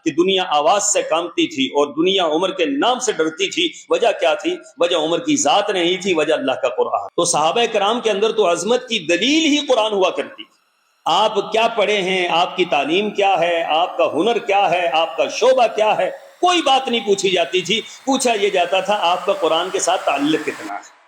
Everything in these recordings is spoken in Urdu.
کہ دنیا آواز سے کامتی تھی اور دنیا عمر کے نام سے ڈرتی تھی. وجہ کیا تھی؟ وجہ عمر کی ذات نہیں تھی، وجہ اللہ کا قرآن. تو صحابہ کرام کے اندر تو عظمت کی دلیل ہی قرآن ہوا کرتی. آپ کیا پڑھے ہیں، آپ کی تعلیم کیا ہے، آپ کا ہنر کیا ہے، آپ کا شعبہ کیا ہے، کوئی بات نہیں پوچھی جاتی تھی. پوچھا یہ جاتا تھا آپ کا قرآن کے ساتھ تعلق کتنا ہے.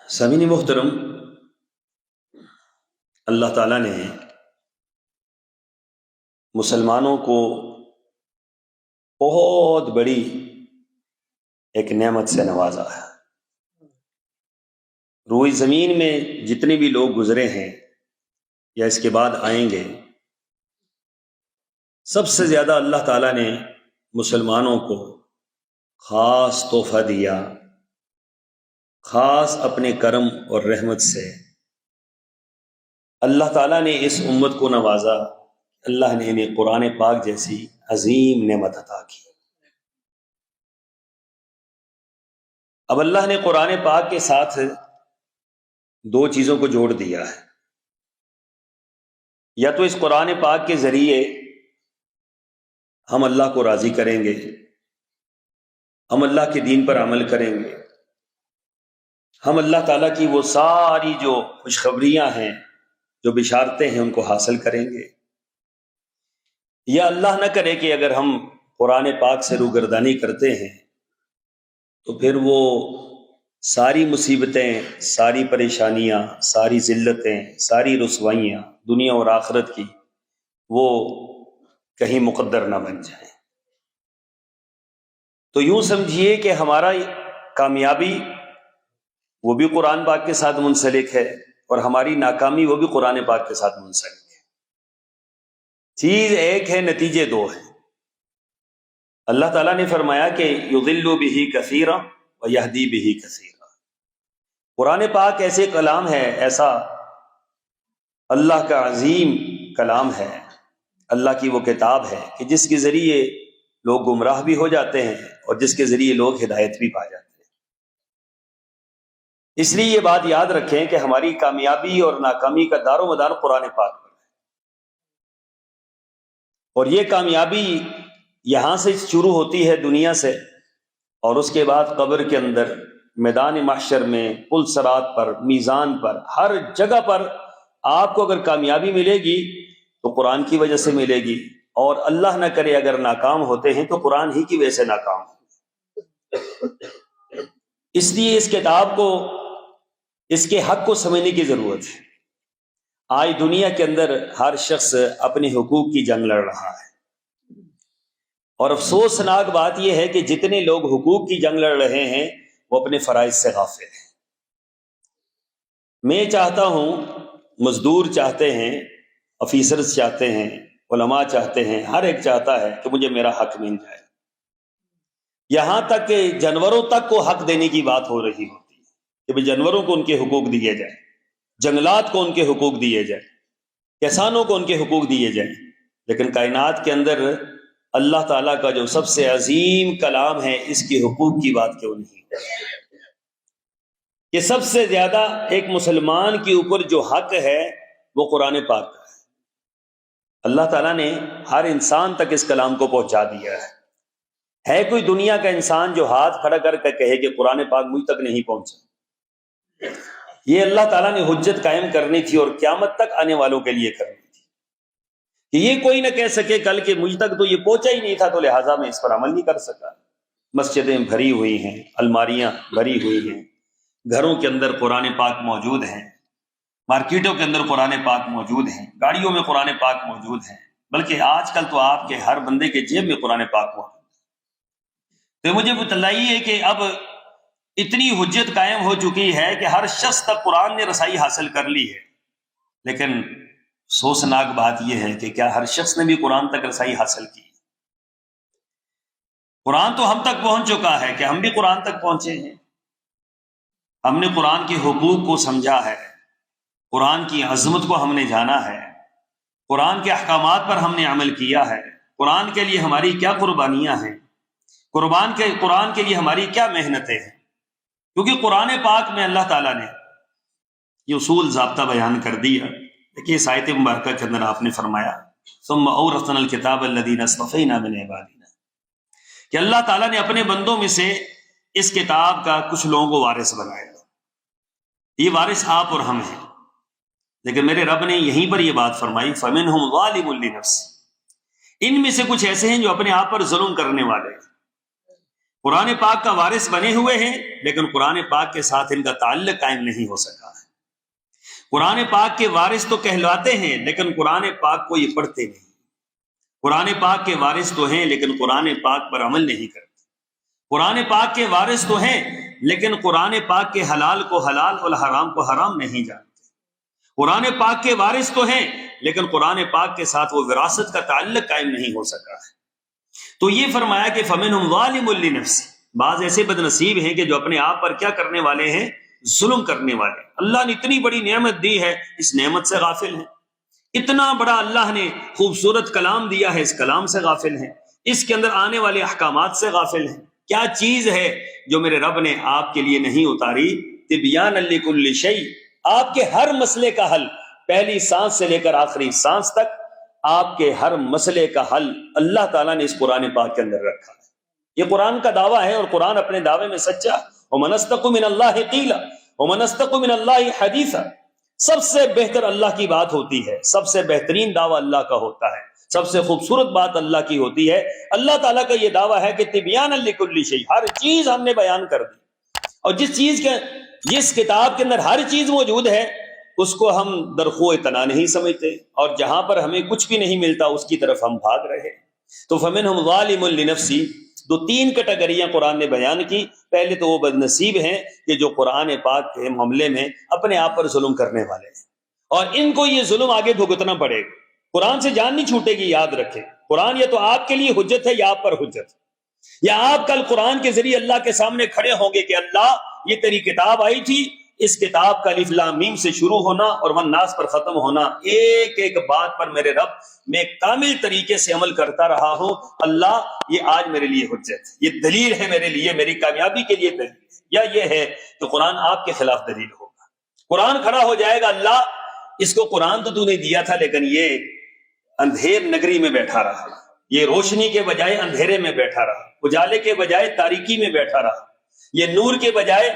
سامعین محترم، اللہ تعالیٰ نے مسلمانوں کو بہت بڑی ایک نعمت سے نوازا ہے. روئے زمین میں جتنے بھی لوگ گزرے ہیں یا اس کے بعد آئیں گے، سب سے زیادہ اللہ تعالیٰ نے مسلمانوں کو خاص تحفہ دیا، خاص اپنے کرم اور رحمت سے اللہ تعالیٰ نے اس امت کو نوازا. اللہ نے انہیں قرآن پاک جیسی عظیم نعمت عطا کی. اب اللہ نے قرآن پاک کے ساتھ دو چیزوں کو جوڑ دیا ہے. یا تو اس قرآن پاک کے ذریعے ہم اللہ کو راضی کریں گے، ہم اللہ کے دین پر عمل کریں گے، ہم اللہ تعالیٰ کی وہ ساری جو خوشخبریاں ہیں، جو بشارتیں ہیں، ان کو حاصل کریں گے. یا اللہ نہ کرے کہ اگر ہم قرآن پاک سے روگردانی کرتے ہیں تو پھر وہ ساری مصیبتیں، ساری پریشانیاں، ساری ذلتیں، ساری رسوائیاں دنیا اور آخرت کی وہ کہیں مقدر نہ بن جائیں. تو یوں سمجھیے کہ ہمارا کامیابی وہ بھی قرآن پاک کے ساتھ منسلک ہے اور ہماری ناکامی وہ بھی قرآن پاک کے ساتھ منسلک ہے. چیز ایک ہے، نتیجے دو ہیں. اللہ تعالیٰ نے فرمایا کہ یضل بہ کثیرا ویہدی بہ کثیرا. قرآن پاک ایسے کلام ہے، ایسا اللہ کا عظیم کلام ہے، اللہ کی وہ کتاب ہے کہ جس کے ذریعے لوگ گمراہ بھی ہو جاتے ہیں اور جس کے ذریعے لوگ ہدایت بھی پا جاتے ہیں. اس لیے یہ بات یاد رکھیں کہ ہماری کامیابی اور ناکامی کا دار و مدار قرآن پاک پر ہے. اور یہ کامیابی یہاں سے شروع ہوتی ہے دنیا سے، اور اس کے بعد قبر کے اندر، میدان محشر میں، پل صراط پر، میزان پر، ہر جگہ پر آپ کو اگر کامیابی ملے گی تو قرآن کی وجہ سے ملے گی، اور اللہ نہ کرے اگر ناکام ہوتے ہیں تو قرآن ہی کی وجہ سے ناکام ہوں. اس لیے اس کتاب کو، اس کے حق کو سمجھنے کی ضرورت ہے. آج دنیا کے اندر ہر شخص اپنے حقوق کی جنگ لڑ رہا ہے، اور افسوسناک بات یہ ہے کہ جتنے لوگ حقوق کی جنگ لڑ رہے ہیں وہ اپنے فرائض سے غافل ہیں. میں چاہتا ہوں، مزدور چاہتے ہیں، آفیسرز چاہتے ہیں، علماء چاہتے ہیں، ہر ایک چاہتا ہے کہ مجھے میرا حق مل جائے. یہاں تک کہ جانوروں تک کو حق دینے کی بات ہو رہی ہوتی ہے کہ بھئی جانوروں کو ان کے حقوق دیے جائیں، جنگلات کو ان کے حقوق دیے جائیں، کسانوں کو ان کے حقوق دیے جائیں. لیکن کائنات کے اندر اللہ تعالیٰ کا جو سب سے عظیم کلام ہے، اس کے حقوق کی بات کیوں نہیں ہے؟ کہ سب سے زیادہ ایک مسلمان کے اوپر جو حق ہے وہ قرآن پاک کا ہے. اللہ تعالیٰ نے ہر انسان تک اس کلام کو پہنچا دیا ہے. ہے کوئی دنیا کا انسان جو ہاتھ کھڑا کر کے کہے کہ قرآن پاک مجھ تک نہیں پہنچا؟ یہ اللہ تعالیٰ نے حجت قائم کرنی تھی اور قیامت تک آنے والوں کے لیے کرنی تھی کہ یہ کوئی نہ کہہ سکے کل کہ مجھ تک تو یہ پہنچا ہی نہیں تھا تو لہٰذا میں اس پر عمل نہیں کر سکا. مسجدیں بھری ہوئی ہیں، الماریاں بھری ہوئی ہیں، گھروں کے اندر قرآن پاک موجود ہیں، مارکیٹوں کے اندر قرآن پاک موجود ہیں، گاڑیوں میں قرآن پاک موجود ہیں، بلکہ آج کل تو آپ کے ہر بندے کے جیب میں قرآن پاک موجود ہے. تو مجھے بتلائیے کہ اب اتنی حجت قائم ہو چکی ہے کہ ہر شخص تک قرآن نے رسائی حاصل کر لی ہے. لیکن افسوسناک بات یہ ہے کہ کیا ہر شخص نے بھی قرآن تک رسائی حاصل کی؟ قرآن تو ہم تک پہنچ چکا ہے کہ ہم بھی قرآن تک پہنچے ہیں. ہم نے قرآن کے حقوق کو سمجھا ہے، قرآن کی عظمت کو ہم نے جانا ہے، قرآن کے احکامات پر ہم نے عمل کیا ہے، قرآن کے لیے ہماری کیا قربانیاں ہیں، قرآن کے لیے ہماری کیا محنتیں ہیں. کیونکہ قرآن پاک میں اللہ تعالیٰ نے یہ اصول ضابطہ بیان کر دیا. دیکھیے اس آیت مبارکہ کے اندر آپ نے فرمایا ثم اورثنا الکتاب الذین اصطفینا من عبادنا، کہ اللہ تعالیٰ نے اپنے بندوں میں سے اس کتاب کا کچھ لوگوں کو وارث بنایا. یہ وارث آپ اور ہم ہیں. لیکن میرے رب نے یہیں پر یہ بات فرمائی فمنہم ظالم لنفسہ، ان میں سے کچھ ایسے ہیں جو اپنے آپ پر ظلم کرنے والے ہیں. قرآن پاک کا وارث بنے ہوئے ہیں لیکن قرآن پاک کے ساتھ ان کا تعلق قائم نہیں ہو سکا ہے. قرآن پاک کے وارث تو کہلاتے ہیں لیکن قرآن پاک کو یہ پڑھتے نہیں. قرآن پاک کے وارث تو ہیں لیکن قرآن پاک پر عمل نہیں کرتے. قرآن پاک کے وارث تو ہیں لیکن قرآن پاک کے حلال کو حلال اور حرام کو حرام نہیں جانتے. قرآن پاک کے وارث تو ہیں لیکن قرآن پاک کے ساتھ وہ وراثت کا تعلق قائم نہیں ہو سکا ہے. تو یہ فرمایا کہ فمنہم ظالم لنفسہ، بعض ایسے بد نصیب ہیں کہ جو اپنے آپ پر کیا کرنے والے ہیں؟ ظلم کرنے والے. اللہ نے اتنی بڑی نعمت دی ہے، اس نعمت سے غافل ہیں. اتنا بڑا اللہ نے خوبصورت کلام دیا ہے، اس کلام سے غافل ہیں. اس کے اندر آنے والے احکامات سے غافل ہیں. کیا چیز ہے جو میرے رب نے آپ کے لیے نہیں اتاری؟ تبیان لکل شیء، آپ کے ہر مسئلے کا حل، پہلی سانس سے لے کر آخری سانس تک آپ کے ہر مسئلے کا حل اللہ تعالیٰ نے اس قرآن پاک کے اندر رکھا ہے. یہ قرآن کا دعویٰ ہے اور قرآن اپنے دعوے میں سچا. وَمَنْ أَصْدَقُ مِنَ اللَّهِ قِيلًا وَمَنْ أَصْدَقُ مِنَ اللَّهِ حَدِيثًا. سب سے بہتر اللہ کی بات ہوتی ہے، سب سے بہترین دعویٰ اللہ کا ہوتا ہے، سب سے خوبصورت بات اللہ کی ہوتی ہے. اللہ تعالیٰ کا یہ دعویٰ ہے کہ تبیان لکل شیء، ہر چیز ہم نے بیان کر دی. اور جس کتاب کے اندر ہر چیز موجود ہے اس کو ہم درخو اطلاع نہیں سمجھتے، اور جہاں پر ہمیں کچھ بھی نہیں ملتا اس کی طرف ہم بھاگ رہے. تو فمنہم ظالم لنفسہ، دو تین کیٹیگریاں قرآن نے بیان کی. پہلے تو وہ بد نصیب ہیں کہ جو قرآن پاک کے معاملے میں اپنے آپ پر ظلم کرنے والے ہیں، اور ان کو یہ ظلم آگے بھگتنا پڑے گا. قرآن سے جان نہیں چھوٹے گی. یاد رکھیں قرآن یا تو آپ کے لیے حجت ہے یا آپ پر حجت، یا آپ کل قرآن کے ذریعے اللہ کے سامنے کھڑے ہوں گے کہ اللہ یہ تیری کتاب آئی تھی، اس کتاب کا الف لام میم سے شروع ہونا اور والناس پر ختم ہونا، ایک ایک بات پر میرے رب میں کامل طریقے سے عمل کرتا رہا ہوں. اللہ یہ آج میرے لیے حجت، یہ دلیل ہے میرے لیے، میری کامیابی کے لیے دلیل ہے. یا یہ ہے کہ قرآن آپ کے خلاف دلیل ہوگا. قرآن کھڑا ہو جائے گا، اللہ اس کو قرآن تو نے دیا تھا لیکن یہ اندھیر نگری میں بیٹھا رہا، یہ روشنی کے بجائے اندھیرے میں بیٹھا رہا، اجالے کے بجائے تاریکی میں بیٹھا رہا، یہ نور کے بجائے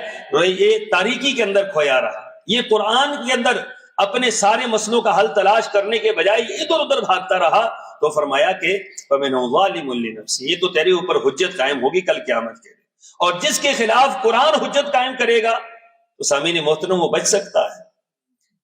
یہ تاریکی کے اندر کھویا رہا. یہ قرآن کے اندر اپنے سارے مسئلوں کا حل تلاش کرنے کے بجائے ادھر ادھر بھاگتا رہا. تو فرمایا کہ فَمِنْهُمْ ظَالِمٌ لِنَفْسِهِ، یہ تو تیرے اوپر حجت قائم ہوگی کل قیامت کے دن. اور جس کے خلاف قرآن حجت قائم کرے گا تو سامعین محترم وہ بچ سکتا ہے؟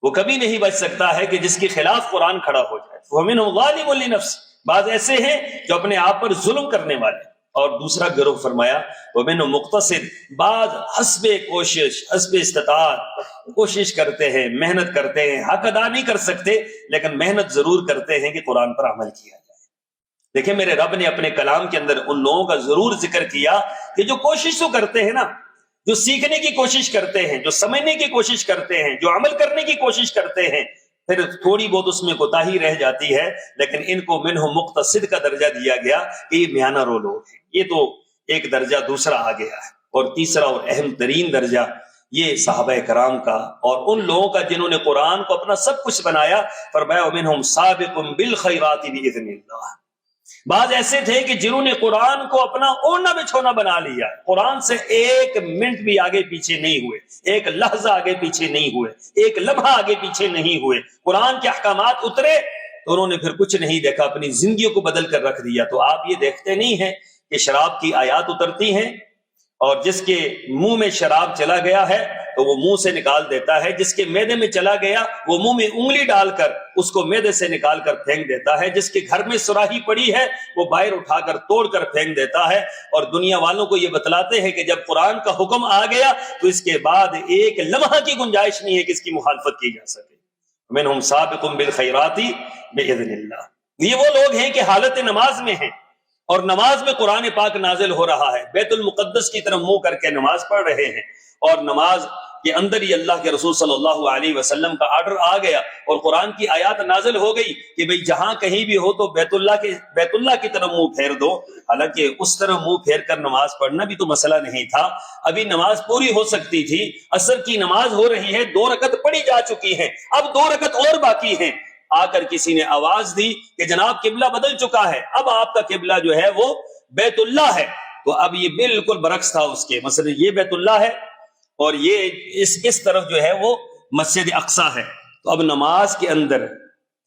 وہ کبھی نہیں بچ سکتا ہے کہ جس کے خلاف قرآن کھڑا ہو جائے. فَمِنْهُمْ ظَالِمٌ لِنَفْسِهِ، بعض ایسے ہیں جو اپنے آپ پر ظلم کرنے والے. اور دوسرا گروہ فرمایا وَمِنْهُمْ مُقْتَصِدٌ، بعض حسب کوشش حسب استطاعت کوشش کرتے ہیں، محنت کرتے ہیں، حق ادا نہیں کر سکتے لیکن محنت ضرور کرتے ہیں کہ قرآن پر عمل کیا جائے. دیکھیں میرے رب نے اپنے کلام کے اندر ان لوگوں کا ضرور ذکر کیا کہ جو کوشش تو کرتے ہیں نا، جو سیکھنے کی کوشش کرتے ہیں، جو سمجھنے کی کوشش کرتے ہیں، جو عمل کرنے کی کوشش کرتے ہیں، پھر تھوڑی بہت اس میں کوتاہی رہ جاتی ہے لیکن ان کو منہ مقتصد کا درجہ دیا گیا کہ یہ میانہ رو لوگ ہیں. یہ تو ایک درجہ دوسرا آ گیا ہے. اور تیسرا اور اہم ترین درجہ یہ صحابہ کرام کا اور ان لوگوں کا جنہوں نے قرآن کو اپنا سب کچھ بنایا. فرمایا ومنہم سابق بالخیرات باذن اللہ، بعض ایسے تھے کہ جنہوں نے قرآن کو اپنا اوڑھنا بچھونا بنا لیا، قرآن سے ایک منٹ بھی آگے پیچھے نہیں ہوئے، ایک لحظہ آگے پیچھے نہیں ہوئے، ایک لمحہ آگے پیچھے نہیں ہوئے. قرآن کے احکامات اترے تو انہوں نے پھر کچھ نہیں دیکھا، اپنی زندگیوں کو بدل کر رکھ دیا. تو آپ یہ دیکھتے نہیں ہیں کہ شراب کی آیات اترتی ہیں اور جس کے منہ میں شراب چلا گیا ہے تو وہ منہ سے نکال دیتا ہے، جس کے معدے میں چلا گیا وہ منہ میں انگلی ڈال کر اس کو معدے سے نکال کر پھینک دیتا ہے، جس کے گھر میں سراہی پڑی ہے وہ باہر اٹھا کر توڑ کر پھینک دیتا ہے. اور دنیا والوں کو یہ بتلاتے ہیں کہ جب قرآن کا حکم آ گیا تو اس کے بعد ایک لمحہ کی گنجائش نہیں ہے کہ اس کی مخالفت کی جا سکے. منہم سابق بالخیرات باذن اللہ، یہ وہ لوگ ہیں کہ حالت نماز میں ہیں اور نماز میں قرآن پاک نازل ہو رہا ہے، بیت المقدس کی طرف منہ کر کے نماز پڑھ رہے ہیں، اور نماز کے اندر ہی اللہ کے رسول صلی اللہ علیہ وسلم کا آرڈر آ گیا اور قرآن کی آیات نازل ہو گئی کہ بھئی جہاں کہیں بھی ہو تو بیت اللہ کی طرف منہ پھیر دو۔ حالانکہ اس طرح منہ پھیر کر نماز پڑھنا بھی تو مسئلہ نہیں تھا، ابھی نماز پوری ہو سکتی تھی، عصر کی نماز ہو رہی ہے، 2 رکعت پڑھی جا چکی ہیں، اب 2 رکعت اور باقی ہیں، آ کر کسی نے آواز دی کہ جناب قبلہ بدل چکا ہے، اب آپ کا قبلہ جو ہے وہ بیت اللہ ہے۔ تو اب یہ بالکل برعکس تھا اس کے، مثلا یہ بیت اللہ ہے اور یہ اس طرف جو ہے وہ مسجد اقصی ہے۔ تو اب نماز کے اندر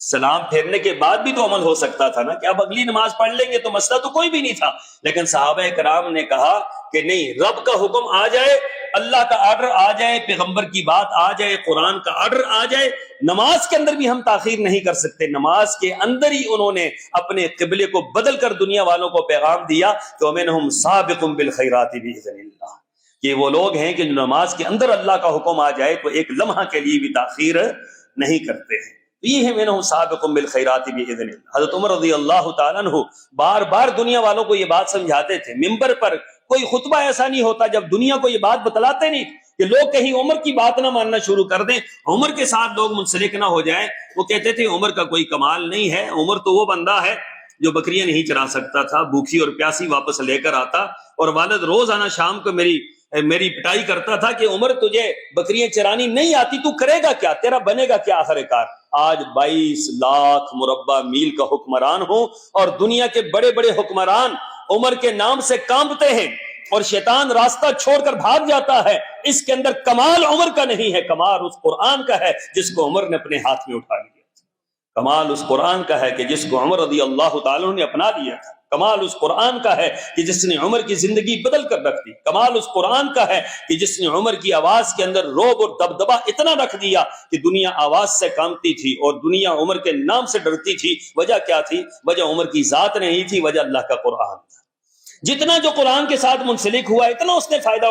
سلام پھیرنے کے بعد بھی تو عمل ہو سکتا تھا نا کہ اب اگلی نماز پڑھ لیں گے، تو مسئلہ تو کوئی بھی نہیں تھا، لیکن صحابہ کرام نے کہا کہ نہیں، رب کا حکم آ جائے، اللہ کا آرڈر آ جائے، پیغمبر کی بات آ جائے، قرآن کا آرڈر آ جائے، نماز کے اندر بھی ہم تاخیر نہیں کر سکتے۔ نماز کے اندر ہی انہوں نے اپنے قبلے کو بدل کر دنیا والوں کو پیغام دیا کہ وَمِنْهُمْ سَابِقٌ بِالْخَيْرَاتِ بِإِذْنِ اللَّهِ، کہ وہ لوگ ہیں کہ جو نماز کے اندر اللہ کا حکم آ جائے تو ایک لمحہ کے لیے بھی تاخیر نہیں کرتے ہیں۔ یہ ہے مِنْهُمْ سَابِقٌ بِالْخَيْرَاتِ بِإِذْنِ اللَّهِ۔ حضرت عمر رضی اللہ تعالیٰ عنہ بار بار دنیا والوں کو یہ بات سمجھاتے تھے، ممبر پر کوئی خطبہ ایسا نہیں ہوتا جب دنیا کو یہ بات بتلاتے نہیں کہ لوگ کہیں عمر کی بات نہ ماننا شروع کر دیں، عمر کے ساتھ لوگ منسلک نہ ہو جائیں۔ وہ کہتے تھے عمر کا کوئی کمال نہیں ہے، عمر تو وہ بندہ ہے جو بکریاں نہیں چرا سکتا تھا، بھوکھی اور پیاسی واپس لے کر آتا، اور والد روزانہ شام کو میری پٹائی کرتا تھا کہ عمر تجھے بکریاں چرانی نہیں آتی، تو کرے گا کیا، تیرا بنے گا کیا آخر کار۔ آج 22 لاکھ مربع میل کا حکمران ہوں اور دنیا کے بڑے بڑے حکمران عمر کے نام سے کانپتے ہیں اور شیطان راستہ چھوڑ کر بھاگ جاتا ہے۔ اس کے اندر کمال عمر کا نہیں ہے، کمال اس قرآن کا ہے جس کو عمر نے اپنے ہاتھ میں اٹھا لیا۔ کمال اس قرآن کا ہے کہ جس کو عمر رضی اللہ تعالیٰ نے اپنا لیا تھا۔ کمال اس قرآن کا ہے کہ جس نے عمر کی زندگی بدل کر رکھ دی۔ کمال اس قرآن کا ہے کہ جس نے عمر کی آواز کے اندر رعب اور دبدبہ اتنا رکھ دیا کہ دنیا آواز سے کانپتی تھی اور دنیا عمر کے نام سے ڈرتی تھی۔ وجہ کیا تھی؟ وجہ عمر کی ذات نہیں تھی، وجہ اللہ کا قرآن تھا۔ جتنا جو قرآن کے ساتھ منسلک ہوا اتنا اس نے فائدہ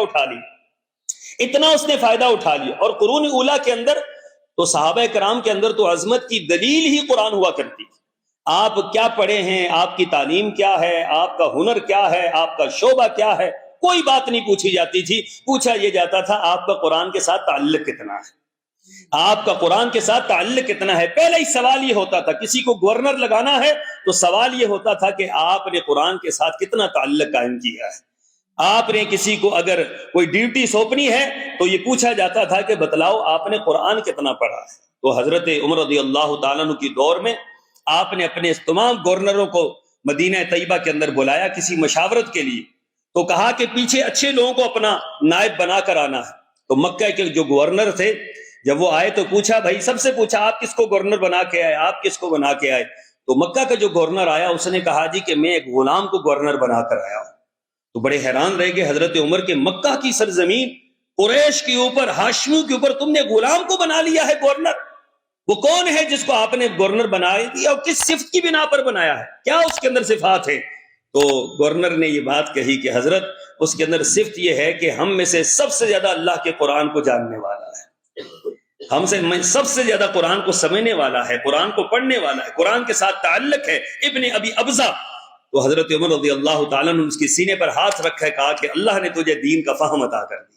اٹھا لیا، اور قرون اولیٰ کے اندر تو صحابہ کرام کے اندر تو عظمت کی دلیل ہی قرآن ہوا کرتی تھی۔ آپ کیا پڑھے ہیں، آپ کی تعلیم کیا ہے، آپ کا ہنر کیا ہے، آپ کا شعبہ کیا ہے، کوئی بات نہیں پوچھی جاتی تھی، پوچھا یہ جاتا تھا آپ کا قرآن کے ساتھ تعلق کتنا ہے، آپ کا قرآن کے ساتھ تعلق کتنا ہے۔ پہلا ہی سوال یہ ہوتا تھا، کسی کو گورنر لگانا ہے تو سوال یہ ہوتا تھا کہ آپ نے قرآن کے ساتھ کتنا تعلق قائم کیا ہے۔ آپ نے کسی کو اگر کوئی ڈیوٹی سونپنی ہے تو یہ پوچھا جاتا تھا کہ بتلاؤ آپ نے قرآن کتنا پڑھا ہے۔ تو حضرت عمر رضی اللہ تعالیٰ عنہ کی دور میں آپ نے اپنے تمام گورنروں کو مدینہ طیبہ کے اندر بلایا کسی مشاورت کے لیے، تو کہا کہ پیچھے اچھے لوگوں کو اپنا نائب بنا کر آنا ہے۔ تو مکہ کے جو گورنر تھے جب وہ آئے تو پوچھا، بھائی سب سے پوچھا آپ کس کو گورنر بنا کے آئے، آپ کس کو بنا کے آئے؟ تو مکہ کا جو گورنر آیا اس نے کہا جی کہ میں ایک غلام کو گورنر بنا کر آیا ہوں۔ تو بڑے حیران رہ گئے حضرت عمر کے، مکہ کی سرزمین، قریش کے اوپر، ہاشمیوں کے اوپر تم نے غلام کو بنا لیا ہے گورنر؟ وہ کون ہے جس کو آپ نے گورنر بنا دیا اور کس صفت کی بنا پر بنایا ہے، کیا اس کے اندر صفات ہے؟ تو گورنر نے یہ بات کہی کہ حضرت اس کے اندر صفت یہ ہے کہ ہم میں سے سب سے زیادہ اللہ کے قرآن کو جاننے والا ہے، ہم سے سب سے زیادہ قرآن کو سمجھنے والا ہے، قرآن کو پڑھنے والا ہے، قرآن کے ساتھ تعلق ہے، ابن ابی ابزہ۔ تو حضرت عمر رضی اللہ تعالیٰ نے اس کے سینے پر ہاتھ رکھا ہے، کہا کہ اللہ نے تجھے دین کا فہم عطا کر دیا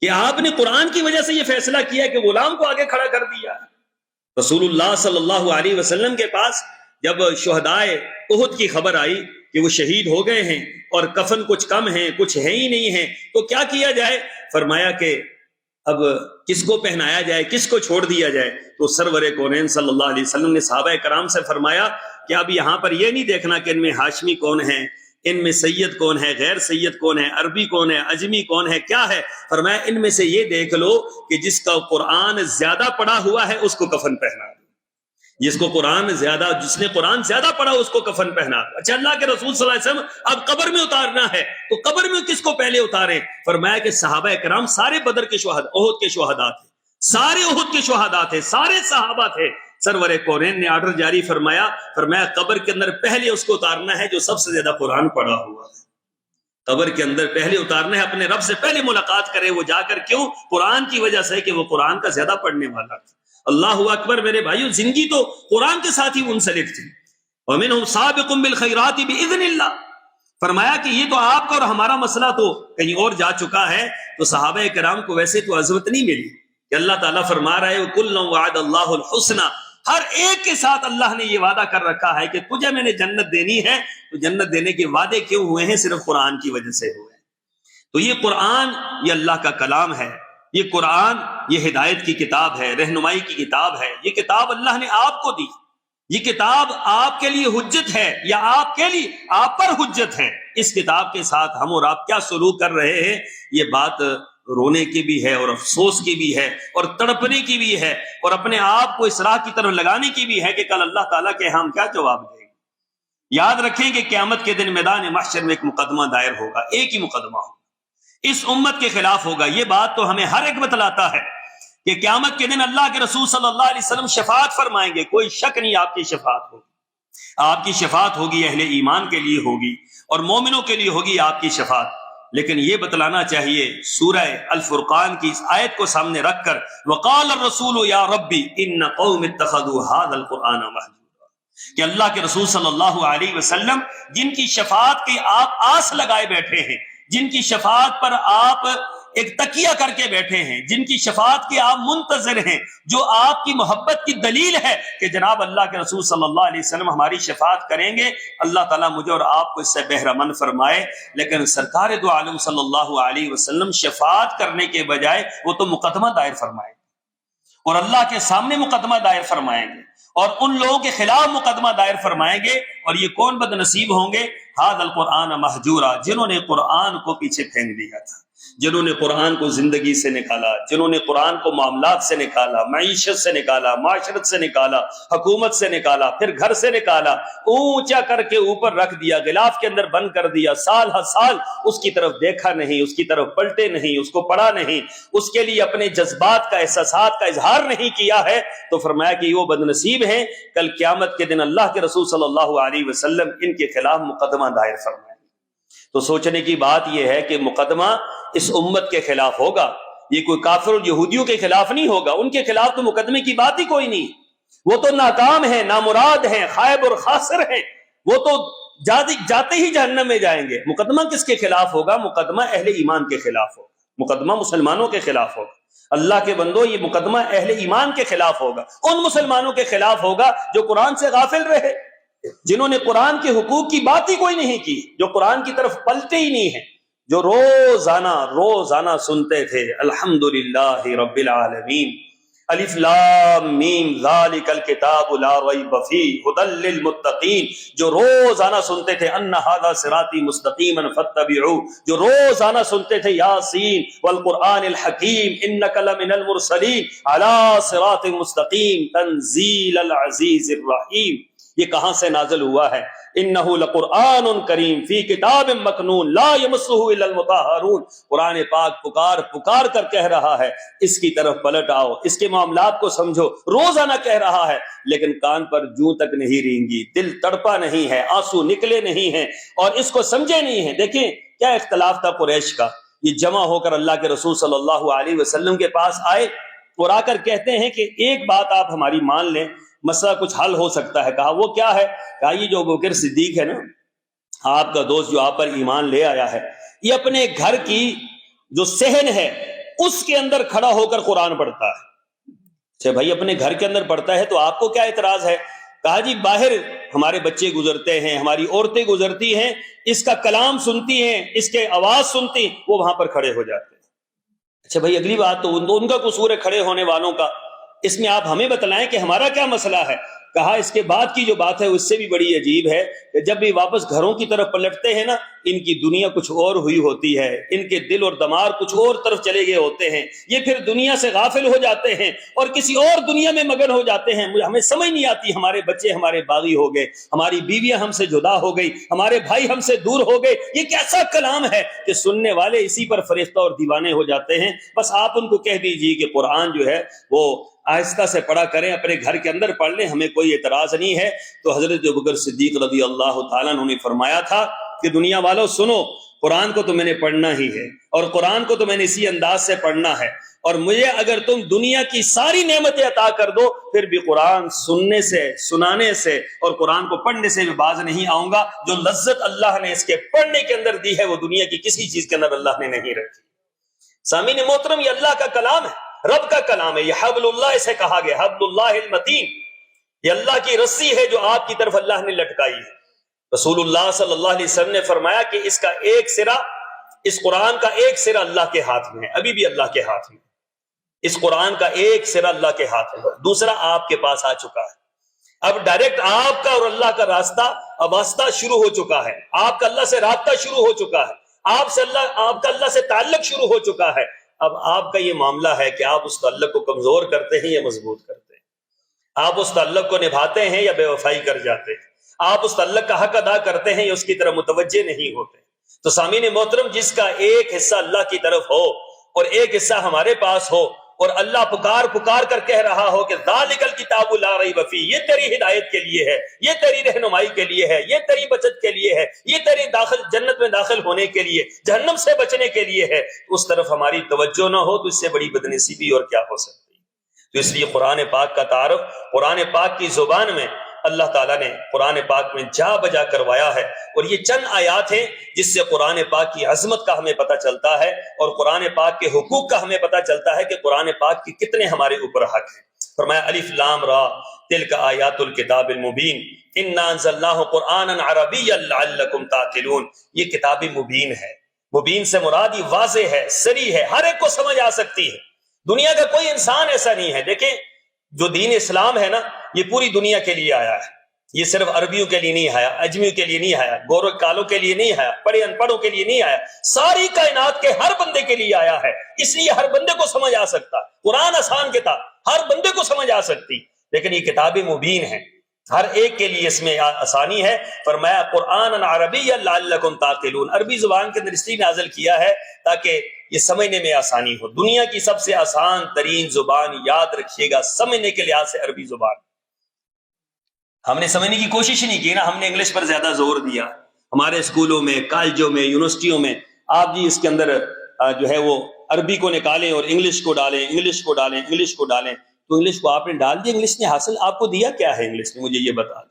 کہ آپ نے قرآن کی وجہ سے یہ فیصلہ کیا کہ غلام کو آگے کھڑا کر دیا۔ رسول اللہ صلی اللہ علیہ وسلم کے پاس جب شہدائے احد کی خبر آئی کہ وہ شہید ہو گئے ہیں اور کفن کچھ کم ہیں، کچھ ہے ہی نہیں ہیں، تو کیا کیا جائے؟ فرمایا کہ اب کس کو پہنایا جائے، کس کو چھوڑ دیا جائے؟ تو سرور کونین صلی اللہ علیہ وسلم نے صحابہ کرام سے فرمایا کہ اب یہاں پر یہ نہیں دیکھنا کہ ان میں ہاشمی کون ہیں، ان میں سید کون ہے، غیر سید کون ہے، عربی کون ہے، عجمی کون ہے، کیا ہے؟ فرمایا ان میں سے یہ دیکھ لو کہ جس کا قرآن زیادہ پڑھا ہوا ہے اس کو کفن پہنا دو، جس نے قرآن زیادہ پڑھا اس کو کفن پہنا دو۔ اچھا اللہ کے رسول صلی اللہ علیہ وسلم اب قبر میں اتارنا ہے تو قبر میں کس کو پہلے اتاریں؟ فرمایا کہ صحابہ کرام سارے بدر کے شہداء، احد کے شہداء تھے، سارے احد کے شہداء تھے، سارے صحابہ تھے۔ سرور کونین نے آرڈر جاری فرمایا قبر کے اندر پہلے اس کو اتارنا ہے جو سب سے زیادہ قرآن پڑھا ہوا ہے، قبر کے اندر پہلے اتارنا ہے، اپنے رب سے پہلے ملاقات کرے وہ جا کر، کیوں؟ قرآن کی وجہ سے کہ وہ قرآن کا زیادہ پڑھنے والا تھا۔ اللہ اکبر میرے بھائیو، زندگی تو قرآن کے ساتھ ہی منسلک تھی۔ ومنہم سابق بالخیرات باذن اللہ. فرمایا کہ یہ تو آپ کا اور ہمارا مسئلہ تو کہیں اور جا چکا ہے. تو صحابہ کرام کو ویسے تو عظمت نہیں ملی کہ اللہ تعالیٰ فرما رہا ہے کل وعد اللہ الحسنى، ہر ایک کے ساتھ اللہ نے یہ وعدہ کر رکھا ہے کہ تجھے میں نے جنت دینی ہے. تو جنت دینے کے وعدے کیوں ہوئے ہیں؟ صرف قرآن کی وجہ سے ہوئے ہیں. تو یہ قرآن یہ اللہ کا کلام ہے، یہ قرآن یہ ہدایت کی کتاب ہے، رہنمائی کی کتاب ہے. یہ کتاب اللہ نے آپ کو دی، یہ کتاب آپ کے لیے حجت ہے یا آپ کے لیے آپ پر حجت ہے. اس کتاب کے ساتھ ہم اور آپ کیا سلوک کر رہے ہیں، یہ بات رونے کی بھی ہے اور افسوس کی بھی ہے اور تڑپنے کی بھی ہے اور اپنے آپ کو اس راہ کی طرف لگانے کی بھی ہے کہ کل اللہ تعالیٰ کے ہم کیا جواب دیں گے. یاد رکھیں کہ قیامت کے دن میدان محشر میں ایک مقدمہ دائر ہوگا، ایک ہی مقدمہ ہوگا، اس امت کے خلاف ہوگا. یہ بات تو ہمیں ہر ایک بتلاتا ہے کہ قیامت کے دن اللہ کے رسول صلی اللہ علیہ وسلم شفاعت فرمائیں گے. کوئی شک نہیں آپ کی شفاعت ہوگی، آپ کی شفاعت ہوگی، اہل ایمان کے لیے ہوگی اور مومنوں کے لیے ہوگی آپ کی شفاعت. لیکن یہ بتلانا چاہیے سورہ الفرقان کی اس آیت کو سامنے رکھ کر وقال الرسول یا ربی ان قوم اتخذوا هذا القرآن مہجورا، کہ اللہ کے رسول صلی اللہ علیہ وسلم جن کی شفاعت کی آپ آس لگائے بیٹھے ہیں، جن کی شفاعت پر آپ ایک تکیہ کر کے بیٹھے ہیں، جن کی شفاعت کی آپ منتظر ہیں، جو آپ کی محبت کی دلیل ہے کہ جناب اللہ کے رسول صلی اللہ علیہ وسلم ہماری شفاعت کریں گے، اللہ تعالیٰ مجھے اور آپ کو اس سے بہرمند فرمائے. لیکن سرکار دو عالم صلی اللہ علیہ وسلم شفاعت کرنے کے بجائے وہ تو مقدمہ دائر فرمائیں گے اور اللہ کے سامنے مقدمہ دائر فرمائیں گے اور ان لوگوں کے خلاف مقدمہ دائر فرمائیں گے. اور یہ کون بد نصیب ہوں گے؟ ھذا القرآن مہجورا، جنہوں نے قرآن کو پیچھے پھینک دیا تھا، جنہوں نے قرآن کو زندگی سے نکالا، جنہوں نے قرآن کو معاملات سے نکالا، معیشت سے نکالا، معاشرت سے نکالا، حکومت سے نکالا، پھر گھر سے نکالا، اونچا کر کے اوپر رکھ دیا، غلاف کے اندر بند کر دیا، سال ہر سال اس کی طرف دیکھا نہیں، اس کی طرف پلٹے نہیں، اس کو پڑھا نہیں، اس کے لیے اپنے جذبات کا احساسات کا اظہار نہیں کیا ہے. تو فرمایا کہ وہ بد نصیب ہیں، کل قیامت کے دن اللہ کے رسول صلی اللہ علیہ وسلم ان کے خلاف مقدمہ دائر فرمائیں. تو سوچنے کی بات یہ ہے کہ مقدمہ اس امت کے خلاف ہوگا، یہ کوئی کافر اور یہودیوں کے خلاف نہیں ہوگا. ان کے خلاف تو مقدمے کی بات ہی کوئی نہیں، وہ تو ناکام ہیں، نامراد ہیں، خائب اور خاسر ہیں، وہ تو جاتے ہی جہنم میں جائیں گے. مقدمہ کس کے خلاف ہوگا؟ مقدمہ اہل ایمان کے خلاف ہوگا، مقدمہ مسلمانوں کے خلاف ہوگا. اللہ کے بندو، یہ مقدمہ اہل ایمان کے خلاف ہوگا، ان مسلمانوں کے خلاف ہوگا جو قرآن سے غافل رہے، جنہوں نے قرآن کے حقوق کی بات ہی کوئی نہیں کی، جو قرآن کی طرف پلتے ہی نہیں ہیں، جو روزانہ سنتے تھے الحمدللہ رب العالمین، الف لام میم ذالک الکتاب لا ریب فیہ ھدی للمتقین، جو روزانہ سنتے تھے ان ھذا صراطی مستقیما فاتبعوہ، جو روزانہ سنتے تھے یاسین والقرآن الحکیم انک لمن المرسلین علی صراط مستقیم تنزیل العزیز الرحیم. یہ کہاں سے نازل ہوا ہے؟ انہ لقرآن کریم فی کتاب مکنون لا یمسہ الا المطہرون. قرآن پاک پکار کر کہہ رہا ہے اس کی طرف پلٹ آؤ، اس کے معاملات کو سمجھو. روزانہ کہہ رہا ہے لیکن کان پر جوں تک نہیں رینگی، دل تڑپا نہیں ہے، آنسو نکلے نہیں ہیں اور اس کو سمجھے نہیں ہیں. دیکھیں کیا اختلاف تھا قریش کا. یہ جمع ہو کر اللہ کے رسول صلی اللہ علیہ وسلم کے پاس آئے اور آ کر کہتے ہیں کہ ایک بات آپ ہماری مان لیں، مسئلہ کچھ حل ہو سکتا ہے. کہا وہ کیا ہے؟ کہا یہ جو ابوبکر صدیق ہے نا، آپ کا دوست جو آپ پر ایمان لے آیا ہے، یہ اپنے گھر کی جو صحن ہے اس کے اندر کھڑا ہو کر قرآن پڑھتا ہے. اچھا بھائی، اپنے گھر کے اندر پڑھتا ہے تو آپ کو کیا اعتراض ہے؟ کہا جی باہر ہمارے بچے گزرتے ہیں، ہماری عورتیں گزرتی ہیں، اس کا کلام سنتی ہیں، اس کے آواز سنتی، وہ وہاں پر کھڑے ہو جاتے ہیں. اچھا بھائی، اگلی بات تو ان کا قصور ہے کھڑے ہونے والوں کا، اس میں آپ ہمیں بتلائیں کہ ہمارا کیا مسئلہ ہے. کہا اس کے بعد کی جو بات ہے اس سے بھی بڑی عجیب ہے کہ جب بھی واپس گھروں کی طرف پلٹتے ہیں نا، ان کی دنیا کچھ اور ہوئی ہوتی ہے، ان کے دل اور دماغ کچھ اور طرف چلے گئے ہوتے ہیں، یہ پھر دنیا سے غافل ہو جاتے ہیں اور کسی اور دنیا میں مگن ہو جاتے ہیں. ہمیں سمجھ نہیں آتی، ہمارے بچے ہمارے باغی ہو گئے، ہماری بیویاں ہم سے جدا ہو گئی، ہمارے بھائی ہم سے دور ہو گئے. یہ کیسا کلام ہے کہ سننے والے اسی پر فریفتہ اور دیوانے ہو جاتے ہیں. بس آپ ان کو کہہ دیجیے کہ قرآن جو ہے وہ آہستہ سے پڑھا کریں، اپنے گھر کے اندر پڑھ لیں، ہمیں کوئی اعتراض نہیں ہے. تو حضرت ابوبکر صدیق رضی اللہ تعالیٰ عنہ نے فرمایا تھا کہ دنیا والوں سنو، قرآن کو تو میں نے پڑھنا ہی ہے، اور قرآن کو تو میں نے اسی انداز سے پڑھنا ہے، اور مجھے اگر تم دنیا کی ساری نعمتیں عطا کر دو پھر بھی قرآن سننے سے، سنانے سے اور قرآن کو پڑھنے سے بھی باز نہیں آؤں گا۔ جو لذت اللہ نے اس کے پڑھنے کے اندر دی ہے وہ دنیا کی کسی چیز کے اندر اللہ نے نہیں رکھی۔ سامعین محترم، یہ اللہ کا کلام ہے، رب کا کلام ہے، یہ حبل اللہ اسے کہا گیا، حبل اللہ المتین، یہ اللہ کی رسی ہے جو آپ کی طرف اللہ نے لٹکائی ہے۔ رسول اللہ صلی اللہ علیہ وسلم نے فرمایا کہ اس کا ایک سرا، اس قرآن کا ایک سرا اللہ کے ہاتھ میں ہے، ابھی بھی اللہ کے ہاتھ میں، اس قرآن کا ایک سرا اللہ کے ہاتھ میں، دوسرا آپ کے پاس آ چکا ہے۔ اب ڈائریکٹ آپ کا اور اللہ کا راستہ، اب واسطہ شروع ہو چکا ہے، آپ کا اللہ سے رابطہ شروع ہو چکا ہے، آپ کا اللہ سے تعلق شروع ہو چکا ہے۔ اب آپ کا یہ معاملہ ہے کہ آپ اس تعلق کو کمزور کرتے ہیں یا مضبوط کرتے ہیں، آپ اس تعلق کو نبھاتے ہیں یا بے وفائی کر جاتے ہیں، آپ اس تعلق کا حق ادا کرتے ہیں یا اس کی طرف متوجہ نہیں ہوتے۔ تو سامعین محترم، جس کا ایک حصہ اللہ کی طرف ہو اور ایک حصہ ہمارے پاس ہو، اور اللہ پکار کر کہہ رہا ہو کہ ذالک الکتاب لا ریب فیہ، یہ تیری ہدایت کے لیے ہے، یہ تیری رہنمائی کے لیے ہے، یہ تیری بچت کے لیے ہے، یہ تیری جنت میں داخل ہونے کے لیے، جہنم سے بچنے کے لیے ہے، اس طرف ہماری توجہ نہ ہو تو اس سے بڑی بدنصیبی اور کیا ہو سکتی ہے۔ تو اس لیے قرآن پاک کا تعارف قرآن پاک کی زبان میں اللہ تعالیٰ نے قرآن پاک میں جا بجا کروایا ہے، اور یہ چند آیات ہیں جس سے قرآن پاک کی عظمت کا ہمیں پتہ چلتا ہے اور قرآن پاک کے حقوق کا ہمیں پتہ چلتا ہے کہ قرآن پاک کی کتنے ہمارے اوپر حق ہیں۔ فرمایا الف لام را تلک آیات الکتاب المبین انا انزلناہ قرآنا عربیا لعلکم تعقلون، یہ کتاب مبین ہے، مبین سے مراد یہ واضح ہے، صریح ہے، ہر ایک کو سمجھ آ سکتی ہے، دنیا کا کوئی انسان ایسا نہیں ہے۔ دیکھیں جو دین اسلام ہے نا، یہ پوری دنیا کے لیے آیا ہے، یہ صرف عربیوں کے لیے نہیں آیا، اجمیوں کے لیے نہیں آیا، گورو کالوں کے لیے نہیں آیا، پڑھے ان پڑھوں کے لیے نہیں آیا، ساری کائنات کے ہر بندے کے لیے آیا ہے، اس لیے ہر بندے کو سمجھ آ سکتا۔ قرآن آسان کتاب، ہر بندے کو سمجھ آ سکتی، لیکن یہ کتاب مبین ہے، ہر ایک کے لیے اس میں آسانی ہے۔ فرمایا قرآن عربی لعلکم تعقلون، عربی زبان کے اندر اس لیے نازل کیا ہے تاکہ یہ سمجھنے میں آسانی ہو۔ دنیا کی سب سے آسان ترین زبان، یاد رکھیے گا، سمجھنے کے لحاظ سے عربی زبان۔ ہم نے سمجھنے کی کوشش ہی نہیں کی نا، ہم نے انگلش پر زیادہ زور دیا۔ ہمارے اسکولوں میں، کالجوں میں، یونیورسٹیوں میں آپ جی اس کے اندر جو ہے وہ عربی کو نکالیں اور انگلش کو ڈالیں، انگلش کو ڈالیں، انگلش کو ڈالیں، تو انگلش کو آپ نے ڈال دیا، انگلش نے حاصل آپ کو دیا کیا ہے؟ انگلش نے مجھے یہ بتا دیں،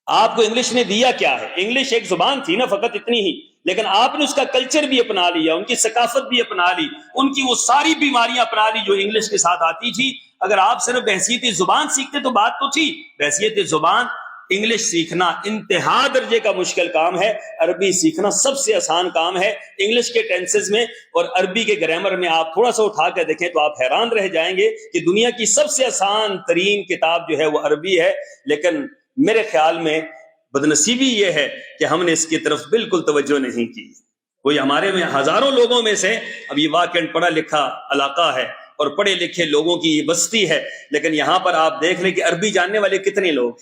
آپ کو انگلش نے دیا کیا ہے؟ انگلش ایک زبان تھی نا، فقط اتنی ہی، لیکن آپ نے اس کا کلچر بھی اپنا لیا، ان کی ثقافت بھی اپنا لی، ان کی وہ ساری بیماریاں اپنا لی جو انگلش کے ساتھ آتی تھی۔ اگر آپ صرف بحثیت زبان سیکھتے تو بات تو تھی، بحثیت زبان انگلش سیکھنا انتہا درجے کا مشکل کام ہے، عربی سیکھنا سب سے آسان کام ہے۔ انگلش کے ٹینسز میں اور عربی کے گرامر میں آپ تھوڑا سا اٹھا کر دیکھیں تو آپ حیران رہ جائیں گے کہ دنیا کی سب سے آسان ترین کتاب جو ہے وہ عربی ہے، لیکن میرے خیال میں بدنصیبی یہ ہے کہ ہم نے اس کی طرف بالکل توجہ نہیں کی۔ کوئی ہمارے میں ہزاروں لوگوں میں سے، اب یہ واقعاً پڑھا لکھا علاقہ ہے اور پڑھے لکھے لوگوں کی یہ بستی ہے، لیکن یہاں پر آپ دیکھ لیں کہ عربی جاننے والے کتنے لوگ،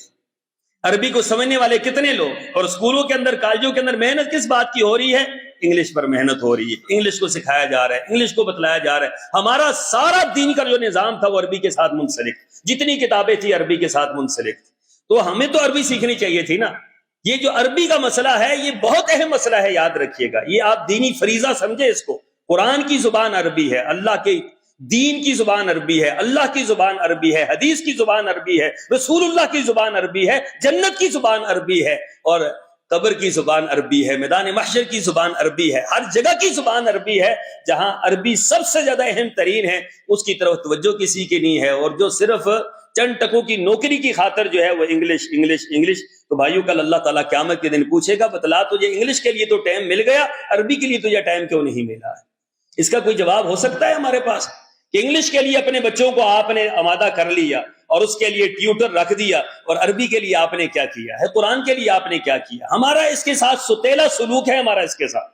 عربی کو سمجھنے والے کتنے لوگ، اور اسکولوں کے اندر، کالجوں کے اندر محنت کس بات کی ہو رہی ہے؟ انگلش پر محنت ہو رہی ہے، انگلش کو سکھایا جا رہا ہے، انگلش کو بتلایا جا رہا ہے۔ ہمارا سارا دین کا جو نظام تھا وہ عربی کے ساتھ منسلک، جتنی کتابیں تھی عربی کے ساتھ منسلک، تو ہمیں تو عربی سیکھنی چاہیے تھی نا۔ یہ جو عربی کا مسئلہ ہے یہ بہت اہم مسئلہ ہے، یاد رکھیے گا، یہ آپ دینی فریضہ سمجھے اس کو۔ قرآن کی زبان عربی ہے، اللہ کے دین کی زبان عربی ہے، اللہ کی زبان عربی ہے، حدیث کی زبان عربی ہے، رسول اللہ کی زبان عربی ہے، جنت کی زبان عربی ہے، اور قبر کی زبان عربی ہے، میدان محشر کی زبان عربی ہے، ہر جگہ کی زبان عربی ہے۔ جہاں عربی سب سے زیادہ اہم ترین ہے اس کی طرف توجہ کسی کی نہیں ہے، اور جو صرف چند ٹکوں کی نوکری کی خاطر جو ہے وہ انگلش انگلش انگلش، تو بھائیوں کل اللہ تعالیٰ قیامت کے دن پوچھے گا، بتلا تجھے انگلش کے لیے تو ٹائم مل گیا، عربی کے لیے تجھے ٹائم کیوں نہیں ملا ہے؟ اس کا کوئی جواب ہو سکتا ہے ہمارے پاس کہ انگلش کے لیے اپنے بچوں کو آپ نے آمادہ کر لیا اور اس کے لیے ٹیوٹر رکھ دیا، اور عربی کے لیے آپ نے کیا کیا ہے؟ قرآن کے لیے آپ نے کیا کیا؟ ہمارا اس کے ساتھ ستیلا سلوک ہے، ہمارا اس کے ساتھ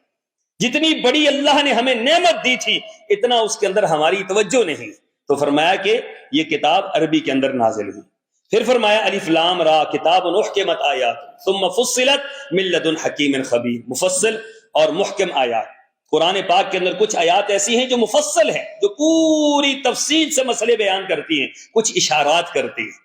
جتنی بڑی اللہ نے ہمیں نعمت دی تھی اتنا اس کے اندر ہماری توجہ نہیں۔ تو فرمایا کہ یہ کتاب عربی کے اندر نازل ہوئی، پھر فرمایا الف لام را کتاب احکمت آیات ثم فصلت من لدن حکیم خبیر، مفصل اور محکم آیات۔ قرآن پاک کے اندر کچھ آیات ایسی ہیں جو مفصل ہیں، جو پوری تفصیل سے مسئلے بیان کرتی ہیں، کچھ اشارات کرتی ہیں۔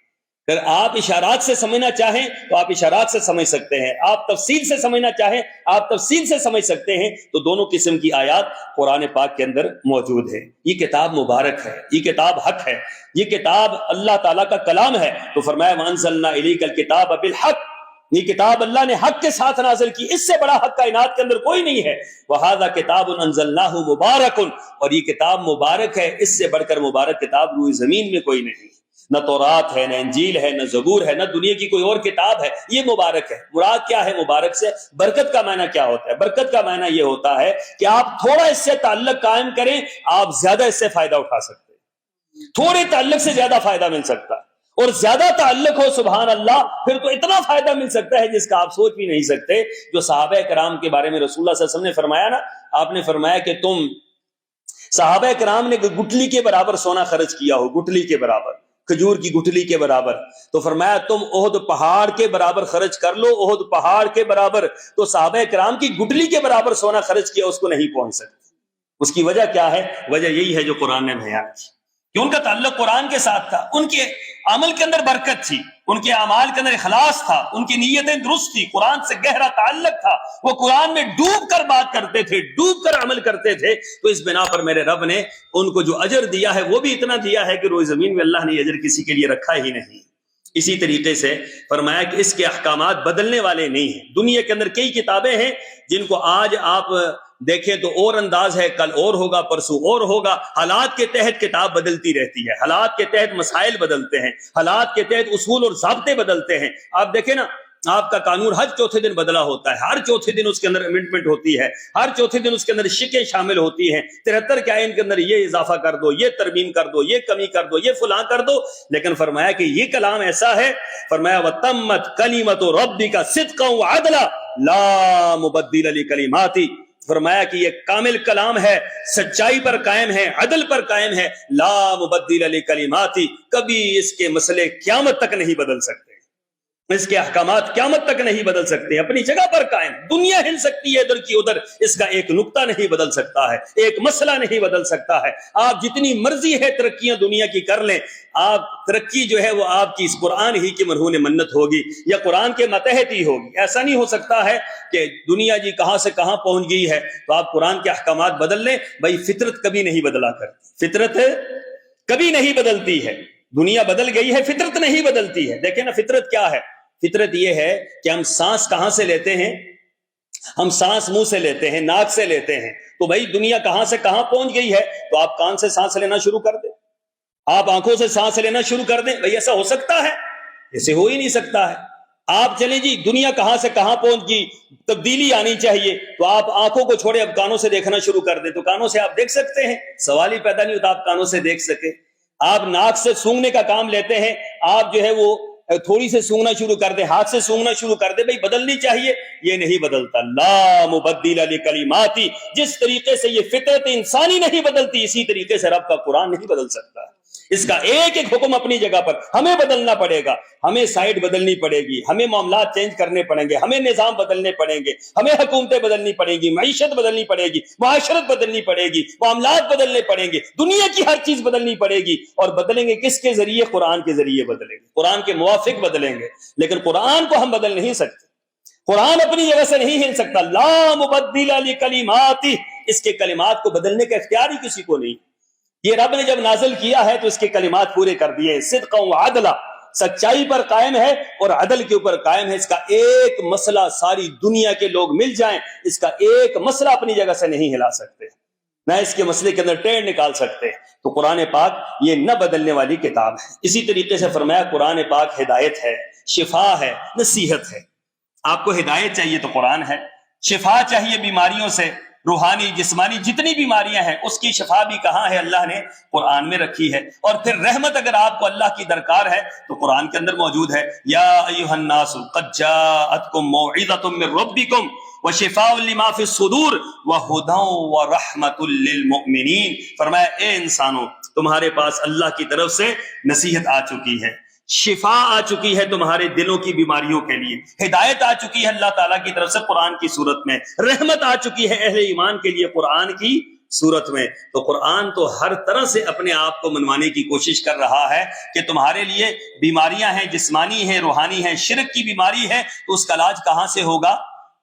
اگر آپ اشارات سے سمجھنا چاہیں تو آپ اشارات سے سمجھ سکتے ہیں، آپ تفصیل سے سمجھنا چاہیں آپ تفصیل سے سمجھ سکتے ہیں، تو دونوں قسم کی آیات قرآن پاک کے اندر موجود ہے۔ یہ کتاب مبارک ہے، یہ کتاب حق ہے، یہ کتاب اللہ تعالیٰ کا کلام ہے۔ تو فرمایا وَأَنزَلْنَا إِلَيْكَ الْكِتَابَ بِالْحَقِّ، یہ کتاب اللہ نے حق کے ساتھ نازل کی، اس سے بڑا حق کائنات کے اندر کوئی نہیں ہے۔ وَهَذَا كِتَابٌ أَنزَلْنَاهُ مُبَارَكٌ، اور یہ کتاب مبارک ہے، اس سے بڑھ کر مبارک کتاب روئے زمین میں کوئی نہیں، نہ تورات ہے، نہ انجیل ہے، نہ زبور ہے، نہ دنیا کی کوئی اور کتاب ہے، یہ مبارک ہے۔ مراد کیا ہے مبارک سے؟ برکت کا معنی کیا ہوتا ہے؟ برکت کا معنی یہ ہوتا ہے کہ آپ تھوڑا اس سے تعلق قائم کریں، آپ زیادہ اس سے فائدہ اٹھا سکتے ہیں، تھوڑے تعلق سے زیادہ فائدہ مل سکتا ہے، اور زیادہ تعلق ہو سبحان اللہ پھر تو اتنا فائدہ مل سکتا ہے جس کا آپ سوچ بھی نہیں سکتے۔ جو صحابہ کرام کے بارے میں رسول اللہ صلی اللہ علیہ وسلم نے فرمایا نا، آپ نے فرمایا کہ تم صحابہ کرام نے گٹلی کے برابر سونا خرچ کیا ہو، گٹلی کے برابر، کھجور کی گٹھلی کے برابر، تو فرمایا تم احد پہاڑ کے برابر خرچ کر لو، احد پہاڑ کے برابر، تو صحابہ کرام کی گٹھلی کے برابر سونا خرچ کیا، اس کو نہیں پہنچ سکتے۔ اس کی وجہ کیا ہے؟ وجہ یہی ہے جو قرآن نے بیان کی کہ ان کا تعلق قرآن کے ساتھ تھا، ان کے عمل کے اندر برکت تھی، ان کے اعمال کے اندر اخلاص تھا، ان کی نیتیں درست تھی، قرآن سے گہرا تعلق تھا، وہ قرآن میں ڈوب کر بات کرتے تھے، ڈوب کر عمل کرتے تھے۔ تو اس بنا پر میرے رب نے ان کو جو اجر دیا ہے وہ بھی اتنا دیا ہے کہ روئے زمین میں اللہ نے یہ اجر کسی کے لیے رکھا ہی نہیں۔ اسی طریقے سے فرمایا کہ اس کے احکامات بدلنے والے نہیں ہیں۔ دنیا کے اندر کئی کتابیں ہیں جن کو آج آپ دیکھیں تو اور انداز ہے، کل اور ہوگا، پرسوں اور ہوگا، حالات کے تحت کتاب بدلتی رہتی ہے، حالات کے تحت مسائل بدلتے ہیں، حالات کے تحت اصول اور ضابطے بدلتے ہیں۔ آپ دیکھیں نا، آپ کا قانون ہر چوتھے دن بدلا ہوتا ہے، ہر چوتھے دن اس کے اندر امینڈمنٹ ہوتی ہے، ہر چوتھے دن اس کے اندر شکیں شامل ہوتی ہیں، 73 کے آئین کے اندر یہ اضافہ کر دو، یہ ترمیم کر دو، یہ کمی کر دو، یہ فلاں کر دو۔ لیکن فرمایا کہ یہ کلام ایسا ہے، فرمایا وَتَمَّتْ كَلِمَةُ رَبِّكَ صِدْقًا وَعَدْلًا لَا مُبَدِّلَ لِكَلِمَاتِهِ، فرمایا کہ یہ کامل کلام ہے، سچائی پر قائم ہے، عدل پر قائم ہے، لا مبدل لکلماتی، کبھی اس کے مسئلے قیامت تک نہیں بدل سکتے، اس کے احکامات قیامت تک نہیں بدل سکتے، اپنی جگہ پر قائم۔ دنیا ہل سکتی ہے ادھر کی ادھر، اس کا ایک نقطہ نہیں بدل سکتا ہے، ایک مسئلہ نہیں بدل سکتا ہے۔ آپ جتنی مرضی ہے ترقیاں دنیا کی کر لیں، آپ ترقی جو ہے وہ آپ کی اس قرآن ہی کی مرہون منت ہوگی یا قرآن کے ماتحت ہی ہوگی۔ ایسا نہیں ہو سکتا ہے کہ دنیا جی کہاں سے کہاں پہنچ گئی ہے تو آپ قرآن کے احکامات بدل لیں۔ بھائی فطرت کبھی نہیں بدلا کرتی، فطرت کبھی نہیں بدلتی ہے۔ دنیا بدل گئی ہے، فطرت نہیں بدلتی ہے۔ دیکھیں نا فطرت کیا ہے؟ فطرت یہ ہے کہ ہم سانس کہاں سے لیتے ہیں؟ ہم سانس منہ سے لیتے ہیں، ناک سے لیتے ہیں۔ تو بھائی دنیا کہاں سے کہاں پہنچ گئی ہے تو آپ کان سے سانس لینا شروع کر دیں، آپ آنکھوں سے سانس لینا شروع کر دیں۔ بھائی ایسا ہو سکتا ہے؟ ایسے ہو ہی نہیں سکتا ہے۔ آپ چلیں جی دنیا کہاں سے کہاں پہنچ گئی، تبدیلی آنی چاہیے، تو آپ آنکھوں کو چھوڑے اب کانوں سے دیکھنا شروع کر دیں، تو کانوں سے آپ دیکھ سکتے ہیں؟ سوال ہی پیدا نہیں ہوتا آپ کانوں سے دیکھ سکے۔ آپ ناک سے سونگنے کا کام لیتے ہیں، آپ جو ہے وہ تھوڑی سے سونگنا شروع کر دے، ہاتھ سے سونگنا شروع کر دے، بھئی بدلنی چاہیے، یہ نہیں بدلتا۔ لا مبدل لکلماتی، جس طریقے سے یہ فطرت انسانی نہیں بدلتی، اسی طریقے سے رب کا قرآن نہیں بدل سکتا۔ اس کا ایک ایک حکم اپنی جگہ پر ہمیں بدلنا پڑے گا، ہمیں سائڈ بدلنی پڑے گی، ہمیں معاملات چینج کرنے پڑیں گے، ہمیں نظام بدلنے پڑیں گے، ہمیں حکومتیں بدلنی پڑیں گی، معیشت بدلنی پڑے گی، معاشرت بدلنی پڑے گی، معاملات بدلنے پڑیں گے، دنیا کی ہر چیز بدلنی پڑے گی۔ اور بدلیں گے کس کے ذریعے؟ قرآن کے ذریعے بدلیں گے، قرآن کے موافق بدلیں گے۔ لیکن قرآن کو ہم بدل نہیں سکتے، قرآن اپنی جگہ سے نہیں ہل سکتا۔ لا مبدل لکلماتہ، اس کے کلمات کو بدلنے کا اختیار ہی کسی کو نہیں۔ یہ رب نے جب نازل کیا ہے تو اس کے کلمات پورے کر دیے، صدقا وعدلا، سچائی پر قائم ہے اور عدل کے اوپر قائم ہے۔ اس کا ایک مسئلہ ساری دنیا کے لوگ مل جائیں، اس کا ایک مسئلہ اپنی جگہ سے نہیں ہلا سکتے، نہ اس کے مسئلے کے اندر ٹیڑھ نکال سکتے۔ تو قرآن پاک یہ نہ بدلنے والی کتاب ہے۔ اسی طریقے سے فرمایا قرآن پاک ہدایت ہے، شفا ہے، نصیحت ہے۔ آپ کو ہدایت چاہیے تو قرآن ہے، شفا چاہیے بیماریوں سے، روحانی جسمانی جتنی بیماریاں ہیں اس کی شفا بھی کہاں ہے؟ اللہ نے قرآن میں رکھی ہے۔ اور پھر رحمت اگر آپ کو اللہ کی درکار ہے تو قرآن کے اندر موجود ہے۔ یا ایھا الناس قد جاءتکم موعظۃ من ربکم وشفاء لما فی الصدور وہدی ورحمۃ للمؤمنین، فرمایا اے انسانوں تمہارے پاس اللہ کی طرف سے نصیحت آ چکی ہے، شفا آ چکی ہے تمہارے دلوں کی بیماریوں کے لیے، ہدایت آ چکی ہے اللہ تعالیٰ کی طرف سے قرآن کی صورت میں، رحمت آ چکی ہے اہل ایمان کے لیے قرآن کی صورت میں. تو قرآن تو ہر طرح سے اپنے آپ کو منوانے کی کوشش کر رہا ہے کہ تمہارے لیے بیماریاں ہیں، جسمانی ہیں، روحانی ہیں. شرک کی بیماری ہے تو اس کا علاج کہاں سے ہوگا؟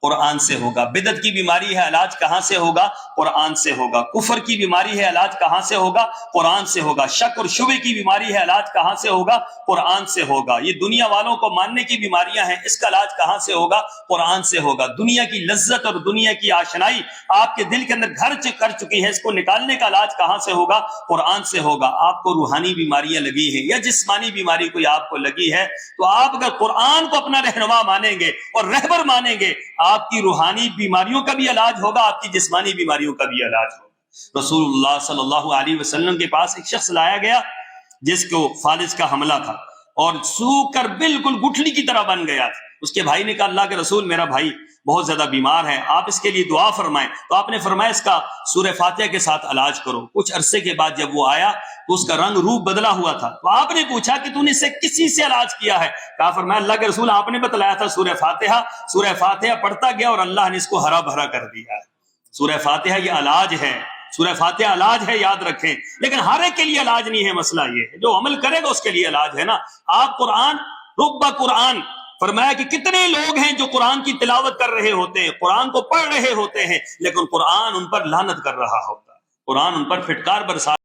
قرآن سے ہوگا. بدعت کی بیماری ہے، علاج کہاں سے ہوگا؟ قرآن سے ہوگا. کفر کی بیماری ہے، علاج کہاں سے ہوگا؟ قرآن سے ہوگا. شک اور شبہ کی بیماری ہے، علاج کہاں سے ہوگا؟ قرآن سے ہوگا. یہ دنیا والوں کو ماننے کی بیماریاں ہیں، اس کا علاج کہاں سے ہوگا؟ قرآن سے ہوگا. دنیا کی لذت اور دنیا کی آشنائی آپ کے دل کے اندر گھر کر چکی ہے، اس کو نکالنے کا علاج کہاں سے ہوگا؟ قرآن سے ہوگا. آپ کو روحانی بیماریاں لگی ہیں یا جسمانی بیماری کوئی آپ کو لگی ہے تو آپ اگر قرآن کو اپنا رہنما مانیں گے اور رہبر مانیں گے، آپ کی روحانی بیماریوں کا بھی علاج ہوگا، آپ کی جسمانی بیماریوں کا بھی علاج ہوگا. رسول اللہ صلی اللہ علیہ وسلم کے پاس ایک شخص لایا گیا جس کو فالج کا حملہ تھا اور سوکھ کر بالکل گٹھلی کی طرح بن گیا تھا. اس کے بھائی نے کہا اللہ کے رسول میرا بھائی بہت زیادہ بیمار ہے، آپ اس کے لیے دعا فرمائیں. تو آپ نے فرمایا اس کا سورہ فاتحہ کے ساتھ علاج کرو. کچھ عرصے کے بعد جب وہ آیا تو اس کا رنگ روپ بدلا ہوا تھا. تو آپ نے پوچھا کہ تو نے اسے کسی سے علاج کیا ہے؟ کہا فرمایا اللہ کے رسول آپ نے بتلایا تھا سورہ فاتحہ پڑھتا گیا اور اللہ نے اس کو ہرا بھرا کر دیا. سورہ فاتحہ یہ علاج ہے، سورہ فاتحہ علاج ہے، یاد رکھیں. لیکن ہر ایک کے لیے علاج نہیں ہے. مسئلہ یہ ہے جو عمل کرے گا اس کے لیے علاج ہے نا. آپ قرآن فرمایا کہ کتنے لوگ ہیں جو قرآن کی تلاوت کر رہے ہوتے ہیں، قرآن کو پڑھ رہے ہوتے ہیں، لیکن قرآن ان پر لعنت کر رہا ہوتا ہے، قرآن ان پر پھٹکار برسا